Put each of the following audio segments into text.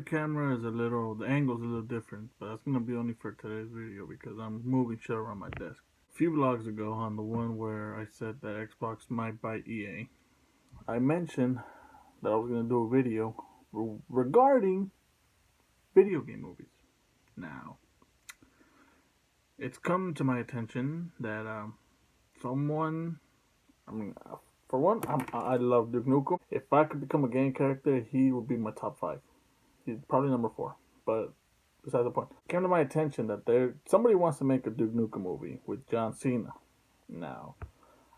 camera is the angle's a little different, but that's gonna be only for today's video because I'm moving shit around my desk. A few vlogs ago, on the one where I said that Xbox might buy EA, I mentioned that I was gonna do a video regarding video game movies. Now, it's come to my attention that someone, I mean, for one, I love Duke Nukem. If I could become a game character, he would be my top 5. He's probably number 4, but besides the point. It came to my attention that somebody wants to make a Duke Nukem movie with John Cena. Now,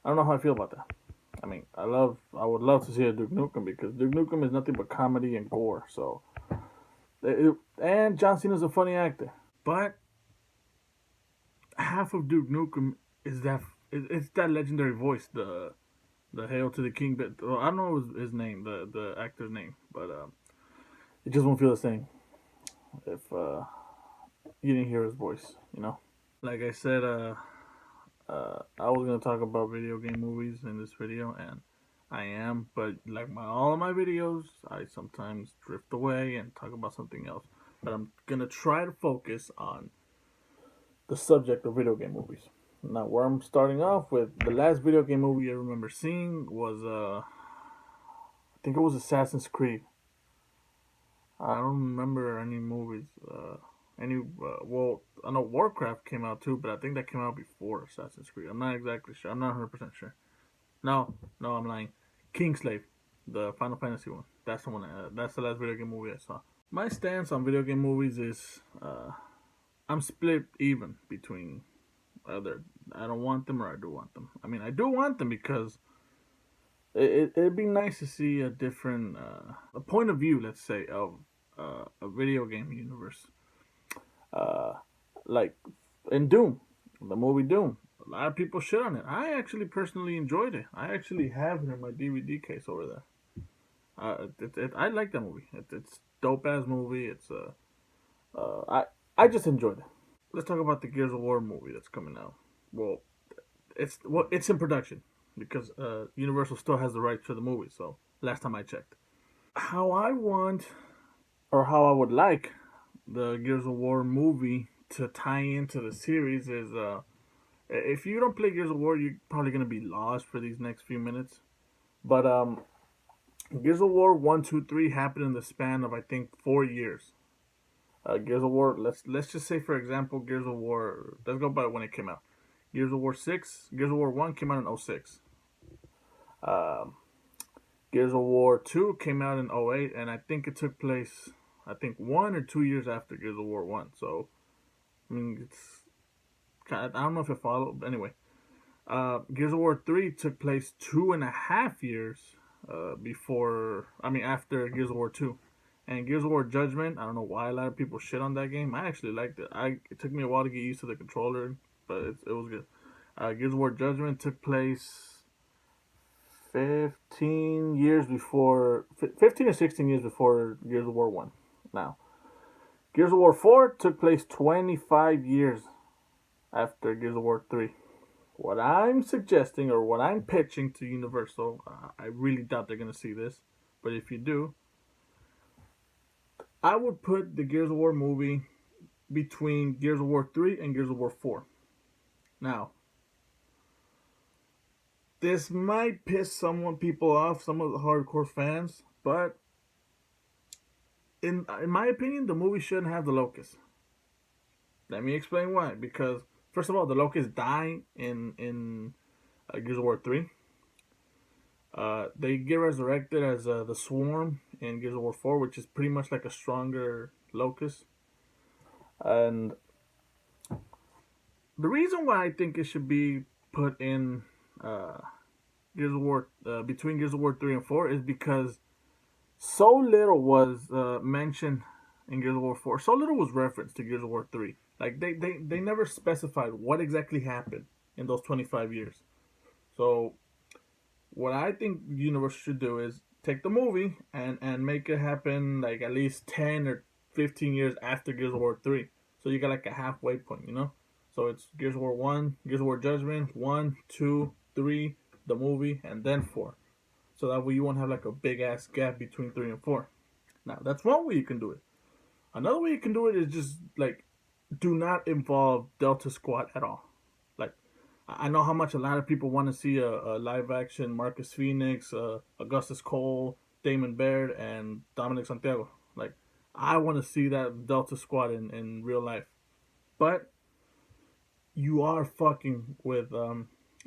I don't know how I feel about that. I mean, I would love to see a Duke Nukem because Duke Nukem is nothing but comedy and gore. So, and John Cena's a funny actor, but half of Duke Nukem is it's that legendary voice, the Hail to the King. But well, I don't know his name, the actor's name, but it just won't feel the same if you didn't hear his voice. You know, like I said, I was gonna talk about video game movies in this video, and I am, but like all of my videos, I sometimes drift away and talk about something else. But I'm gonna try to focus on the subject of video game movies. Now, where I'm starting off with, the last video game movie I remember seeing was I think it was Assassin's Creed. I don't remember any movies. Well, I know Warcraft came out too, but I think that came out before Assassin's Creed. I'm not exactly sure. I'm not 100% sure. No, I'm lying. Kingslave, the Final Fantasy one. That's the one. That's the last video game movie I saw. My stance on video game movies is I'm split even between either I don't want them or I do want them. I mean, I do want them because it'd be nice to see a different a point of view, let's say, of a video game universe. Like in Doom, the movie Doom. A lot of people shit on it. I actually personally enjoyed it. I actually have it in my DVD case over there. I like that movie. It's dope ass movie. I just enjoyed it. Let's talk about the Gears of War movie that's coming out. Well, it's in production because Universal still has the rights to the movie. So last time I checked, how I want or how I would like the Gears of War movie to tie into the series is if you don't play Gears of War, you're probably gonna be lost for these next few minutes. But Gears of War 1, 2, 3 happened in the span of I think 4 years. Gears of War, let's just say for example, Gears of War. Let's go by when it came out. Gears of War 6, Gears of War 1 came out in 06. Gears of War 2 came out in 08, and I think it took place, I think 1 or 2 years after Gears of War 1. So, I mean, it's kind of, I don't know if it followed, but anyway. Gears of War 3 took place 2.5 years after Gears of War 2. And Gears of War Judgment, I don't know why a lot of people shit on that game. I actually liked it. It took me a while to get used to the controller, but it was good. Gears of War Judgment took place 15 or 16 years before Gears of War 1. Now, Gears of War 4 took place 25 years after Gears of War 3. What I'm suggesting or what I'm pitching to Universal, I really doubt they're going to see this, but if you do, I would put the Gears of War movie between Gears of War 3 and Gears of War 4. Now, this might piss people off, some of the hardcore fans, but in my opinion, the movie shouldn't have the Locust. Let me explain why. Because, first of all, the Locust die in Gears of War 3. They get resurrected as the Swarm in Gears of War 4, which is pretty much like a stronger Locust. And the reason why I think it should be put in Gears of War between Gears of War 3 and 4 is because so little was mentioned in Gears of War 4. So little was referenced to Gears of War 3. Like they never specified what exactly happened in those 25 years. So what I think Universal should do is take the movie and make it happen like at least 10 or 15 years after Gears of War 3. So you got like a halfway point, you know? So it's Gears of War 1, Gears of War Judgment, 1, 2, 3, the movie, and then 4. So that way you won't have like a big ass gap between 3 and 4. Now, that's one way you can do it. Another way you can do it is just like do not involve Delta Squad at all. Like I know how much a lot of people want to see a live action Marcus Phoenix, Augustus Cole, Damon Baird, and Dominic Santiago. Like I want to see that Delta Squad in real life. But you are fucking with a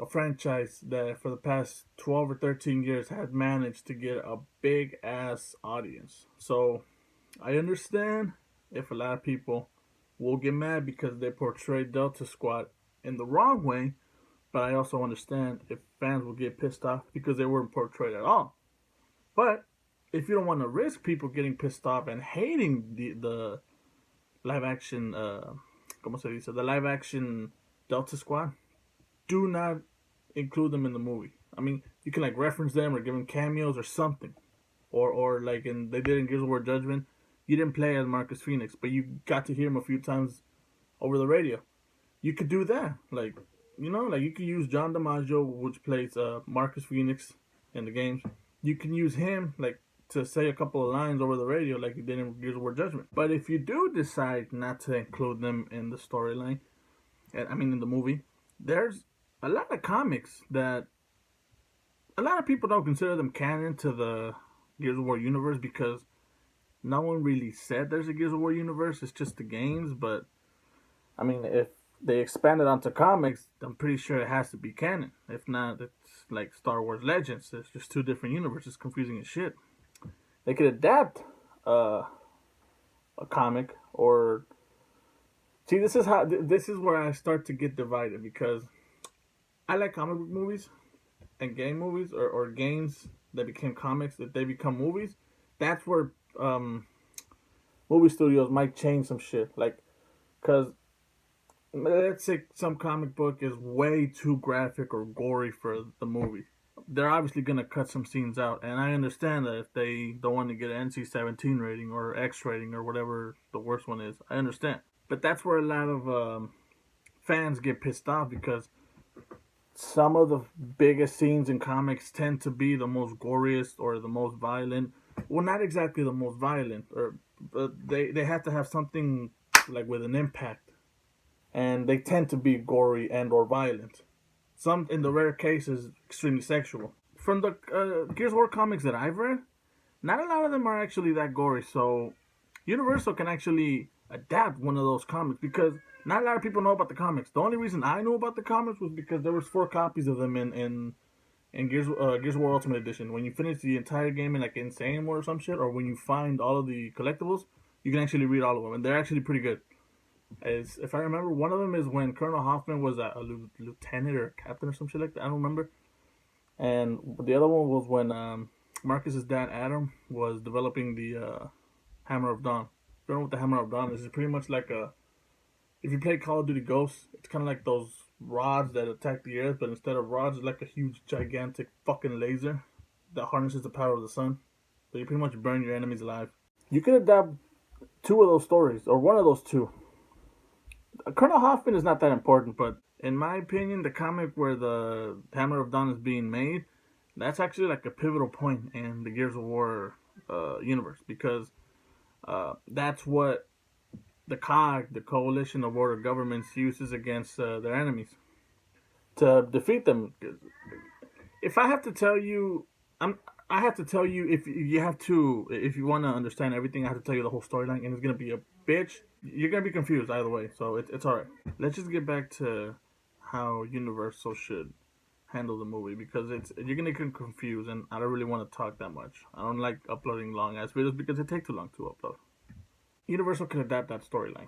franchise that for the past 12 or 13 years had managed to get a big ass audience. So I understand if a lot of people will get mad because they portrayed Delta Squad in the wrong way, but I also understand if fans will get pissed off because they weren't portrayed at all. But if you don't want to risk people getting pissed off and hating the live action, como se dice, the live action Delta Squad, do not include them in the movie. I mean, you can like reference them or give them cameos or something, or like in they did in Gears of War Judgment, you didn't play as Marcus Phoenix, but you got to hear him a few times over the radio. You could do that, like like you could use John DiMaggio, which plays Marcus Phoenix in the games. You can use him like to say a couple of lines over the radio, like you did in Gears of War Judgment. But if you do decide not to include them in the storyline, I mean in the movie, there's a lot of comics that a lot of people don't consider them canon to the Gears of War universe because no one really said there's a Gears of War universe. It's just the games, but I mean, if they expand it onto comics, I'm pretty sure it has to be canon. If not, it's like Star Wars Legends. It's just two different universes, confusing as shit. They could adapt a comic or see. This is where I start to get divided because I like comic book movies and game movies or games that became comics that they become movies. That's where movie studios might change some shit, like because let's say some comic book is way too graphic or gory for the movie. They're obviously gonna cut some scenes out, and I understand that if they don't want to get an NC-17 rating or X rating or whatever the worst one is, I understand. But that's where a lot of fans get pissed off because some of the biggest scenes in comics tend to be the most goriest or the most violent. Well, not exactly the most violent, but they have to have something like with an impact, and they tend to be gory and or violent. Some, in the rare cases, extremely sexual. From the Gears of War comics that I've read, not a lot of them are actually that gory. So Universal can actually adapt one of those comics because not a lot of people know about the comics. The only reason I knew about the comics was because there was 4 copies of them in Gears of War Ultimate Edition. When you finish the entire game in like Insane War or some shit, or when you find all of the collectibles, you can actually read all of them, and they're actually pretty good. As if I remember, one of them is when Colonel Hoffman was a lieutenant or a captain or some shit like that. I don't remember. And the other one was when Marcus's dad Adam was developing the Hammer of Dawn. If you don't know what the Hammer of Dawn is, it's pretty much like a. If you play Call of Duty Ghosts, it's kind of like those rods that attack the earth, but instead of rods, it's like a huge, gigantic fucking laser that harnesses the power of the sun. So you pretty much burn your enemies alive. You could adapt 2 of those stories, or one of those 2. Colonel Hoffman is not that important, but in my opinion, the comic where the Hammer of Dawn is being made, that's actually like a pivotal point in the Gears of War universe because that's what the COG, the Coalition of World Governments, uses against their enemies to defeat them. If I have to tell you, I have to tell you if you want to understand everything, I have to tell you the whole storyline, and it's gonna be a bitch. You're gonna be confused either way, so it's alright. Let's just get back to how Universal should handle the movie because you're gonna get confused, and I don't really want to talk that much. I don't like uploading long ass videos because it takes too long to upload. Universal can adapt that storyline.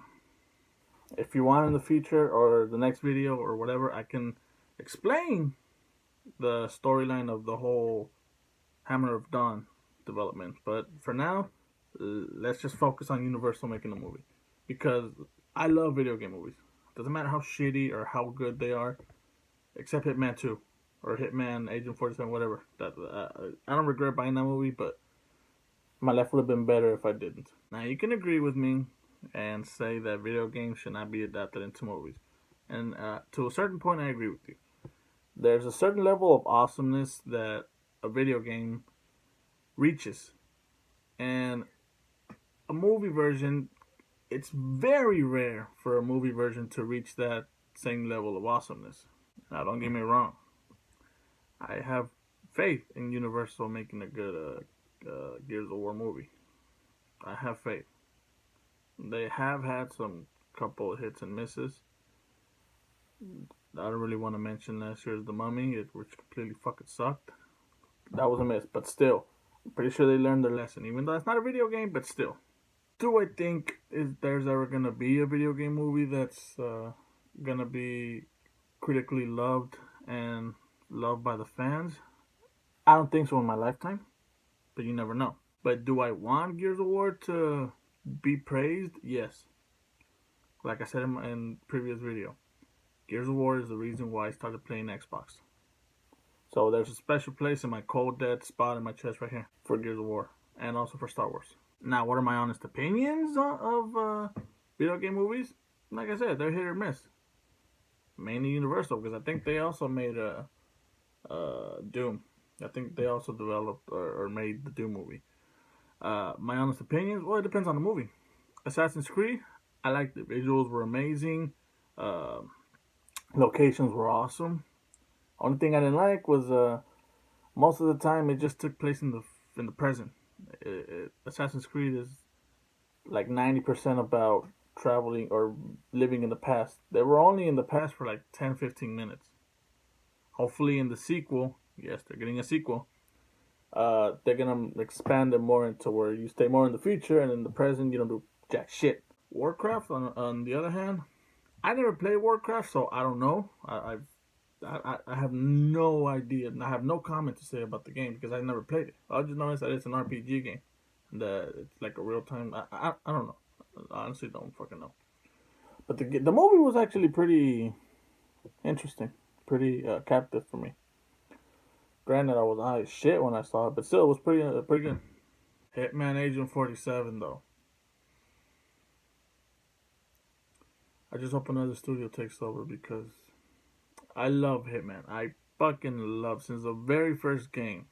If you want in the future or the next video or whatever, I can explain the storyline of the whole Hammer of Dawn development. But for now, let's just focus on Universal making a movie because I love video game movies. Doesn't matter how shitty or how good they are, except Hitman 2 or Hitman Agent 47, whatever. I don't regret buying that movie, but my life would have been better if I didn't. Now you can agree with me and say that video games should not be adapted into movies, and to a certain point, I agree with you. There's a certain level of awesomeness that a video game reaches, and a movie version it's very rare for a movie version to reach that same level of awesomeness. Now, don't get me wrong. I have faith in Universal making a good Gears of War movie. I have faith. They have had some couple of hits and misses. I don't really want to mention last year's The Mummy, which completely fucking sucked. That was a miss, but still, I'm pretty sure they learned their lesson. Even though it's not a video game, but still. Do I think there's ever gonna be a video game movie that's gonna be critically loved and loved by the fans? I don't think so in my lifetime, but you never know. But do I want Gears of War to be praised? Yes. Like I said in previous video, Gears of War is the reason why I started playing Xbox. So there's a special place in my cold dead spot in my chest right here for Gears of War and also for Star Wars. Now, what are my honest opinions of video game movies? Like I said, they're hit or miss. Mainly Universal, because I think they also made Doom. I think they also developed or made the Doom movie. My honest opinions? Well, it depends on the movie. Assassin's Creed, I liked it. Visuals were amazing. Locations were awesome. Only thing I didn't like was most of the time it just took place in the present. Assassin's Creed is like 90% about traveling or living in the past. They were only in the past for like 10-15 minutes. Hopefully in the sequel, yes, they're getting a sequel, they're gonna expand it more into where you stay more in the future, and in the present you don't do jack shit. Warcraft, on the other hand, I never played Warcraft, so I don't know. I have no idea, and I have no comment to say about the game because I never played it. I just noticed that it's an RPG game, and that it's like a real time. I don't know. I honestly don't fucking know. But the movie was actually pretty interesting, pretty captive for me. Granted, I was high as shit when I saw it, but still, it was pretty good. Hitman Agent 47, though. I just hope another studio takes over because I love Hitman. I fucking love since the very first game,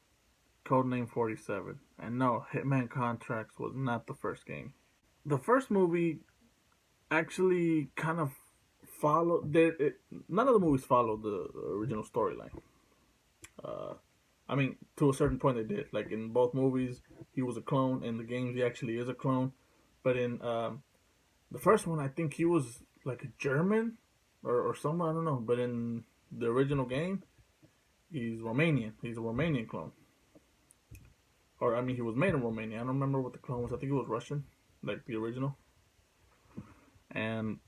Codename 47. And no, Hitman Contracts was not the first game. The first movie actually kind of followed. None of the movies followed the original storyline. I mean, to a certain point they did. Like in both movies, he was a clone. In the games, he actually is a clone. But in the first one, I think he was like a German or someone, I don't know. But in the original game, he's Romanian. He's a Romanian clone. Or, I mean, he was made in Romania. I don't remember what the clone was. I think it was Russian, like the original. And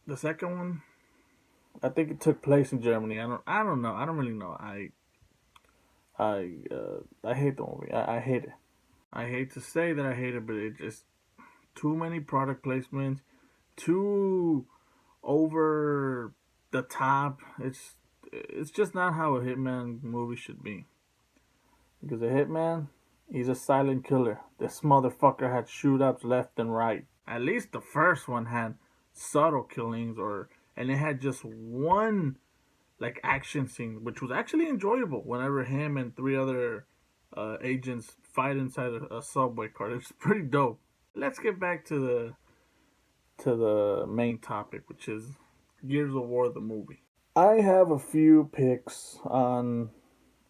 the second one, I think it took place in Germany. I don't know. I don't really know. I hate the movie. I hate it. I hate to say that I hate it, but it just too many product placements, too over the top. It's just not how a Hitman movie should be. Because a Hitman, he's a silent killer. This motherfucker had shootouts left and right. At least the first one had subtle killings, and it had just one like action scene, which was actually enjoyable. Whenever him and three other agents fight inside a subway car, it's pretty dope. Let's get back to the main topic, which is Gears of War the movie. I have a few picks on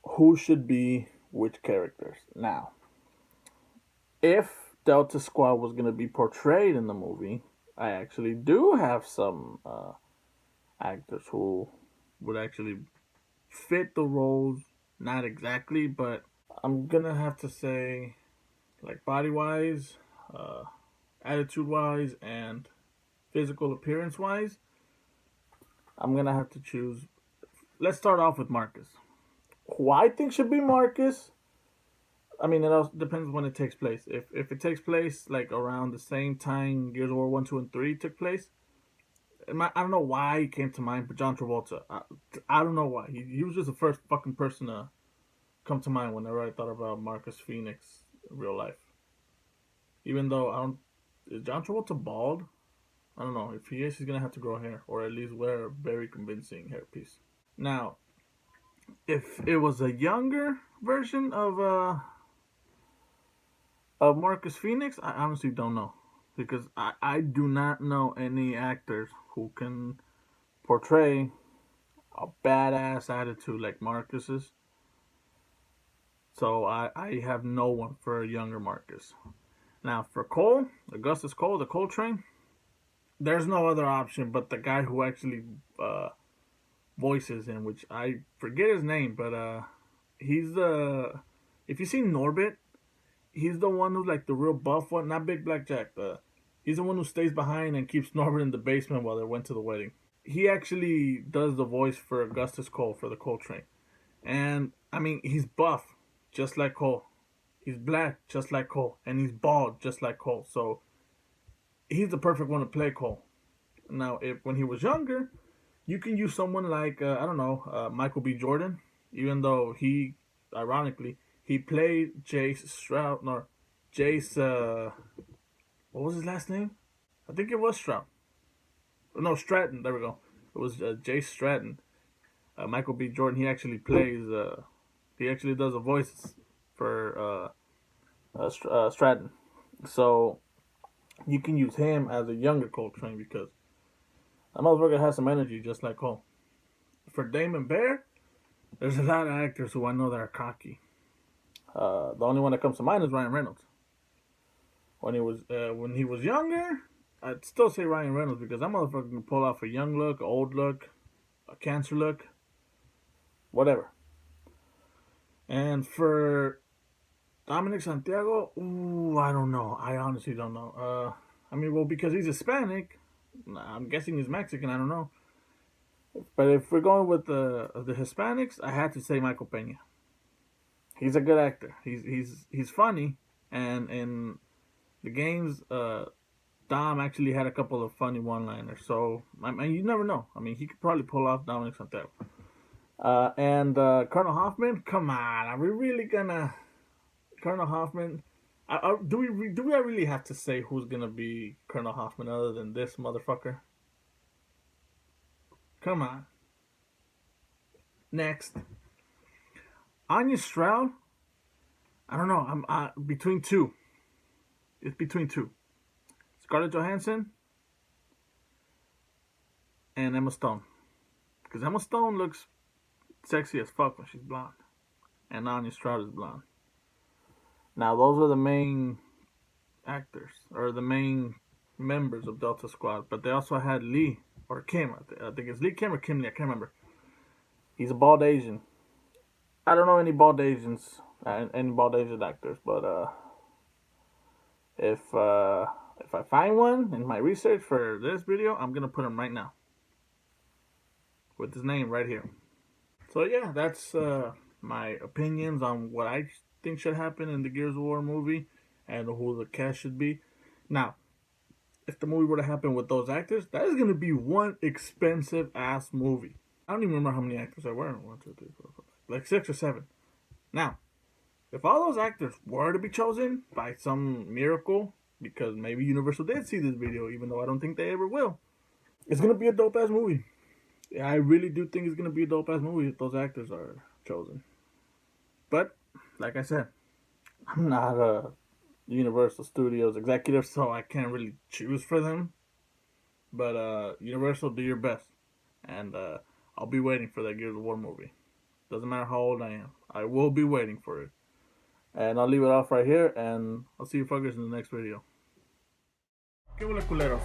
who should be which characters. Now, if Delta Squad was going to be portrayed in the movie, I actually do have some actors who would actually fit the roles. Not exactly, but I'm going to have to say, like body wise, attitude wise, and physical appearance wise, I'm going to have to choose. Let's start off with Marcus. Who I think should be Marcus, I mean, it also depends when it takes place. If it takes place like around the same time Gears of War 1, 2, and 3 took place, I don't know why he came to mind, but John Travolta. I don't know why. He was just the first fucking person to come to mind whenever I thought about Marcus Phoenix in real life. Even though I don't... Is John Travolta bald? I don't know. If he is, he's going to have to grow hair. Or at least wear a very convincing hairpiece. Now, if it was a younger version of Marcus Phoenix, I honestly don't know. because I do not know any actors who can portray a badass attitude like Marcus's. So I have no one for a younger Marcus. Now for Cole, Augustus Cole, the Cole Train, there's no other option but the guy who actually voices him, which I forget his name, but he's the, if you see Norbit, he's the one who's like the real buff one, not Big Black Jack. He's the one who stays behind and keeps Norbit in the basement while they went to the wedding. He actually does the voice for Augustus Cole for the Cole Train, and I mean he's buff, just like Cole. He's black, just like Cole, and he's bald, just like Cole. So he's the perfect one to play Cole. Now, if when he was younger, you can use someone like I don't know, Michael B. Jordan, even though he, ironically, he played Jace Stroud. No, Jace. What was his last name? I think it was Stroud. No, Stratton. There we go. It was Jace Stratton. Michael B. Jordan. He actually plays. He actually does the voices for Stratton. So you can use him as a younger Cole Train because that motherfucker has some energy just like Cole. For Damon Bear, there's a lot of actors who I know that are cocky. The only one that comes to mind is Ryan Reynolds. When he was younger, I'd still say Ryan Reynolds because that motherfucker can pull off a young look, an old look, a cancer look, whatever. And for Dominic Santiago, ooh, I don't know. I honestly don't know. I mean, well, because he's Hispanic, I'm guessing he's Mexican. I don't know. But if we're going with the Hispanics, I had to say Michael Pena. He's a good actor. He's funny, and in the games, Dom actually had a couple of funny one-liners. So I mean, you never know. I mean, he could probably pull off Dominic Santiago. And Colonel Hoffman, come on, are we really gonna Colonel Hoffman? Do we really have to say who's gonna be Colonel Hoffman other than this motherfucker? Come on. Next, Anya Stroud. I don't know. I'm between two. It's between two: Scarlett Johansson and Emma Stone. Because Emma Stone looks sexy as fuck when she's blonde, and Anya Stroud is blonde. Now those are the main actors or the main members of Delta Squad, but they also had Lee or Kim. I think it's Lee Kim or Kim Lee. I can't remember. He's a bald Asian. I don't know any bald Asians, any bald Asian actors, but if I find one in my research for this video, I'm gonna put him right now with his name right here. So yeah, that's my opinions on what I think should happen in the Gears of War movie and who the cast should be. Now, if the movie were to happen with those actors, that is going to be one expensive ass movie. I don't even remember how many actors there were. 1, 2, 3, 4, 5, like 6 or 7. Now, if all those actors were to be chosen by some miracle, because maybe Universal did see this video, even though I don't think they ever will, it's going to be a dope ass movie. Yeah, I really do think it's going to be a dope ass movie if those actors are chosen. But, like I said, I'm not a Universal Studios executive, so I can't really choose for them. But Universal, do your best. And I'll be waiting for that Gears of War movie. Doesn't matter how old I am. I will be waiting for it. And I'll leave it off right here, and I'll see you fuckers in the next video. Que hola culeros.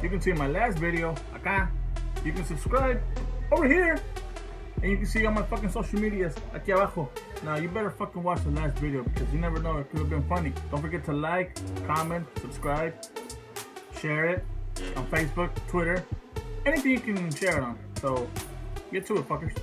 You can see my last video, acá. You can subscribe over here. And you can see all my fucking social medias aquí abajo. Now you better fucking watch the last video because you never know, it could have been funny. Don't forget to like, comment, subscribe, share it on Facebook, Twitter, anything you can share it on. So get to it, fuckers.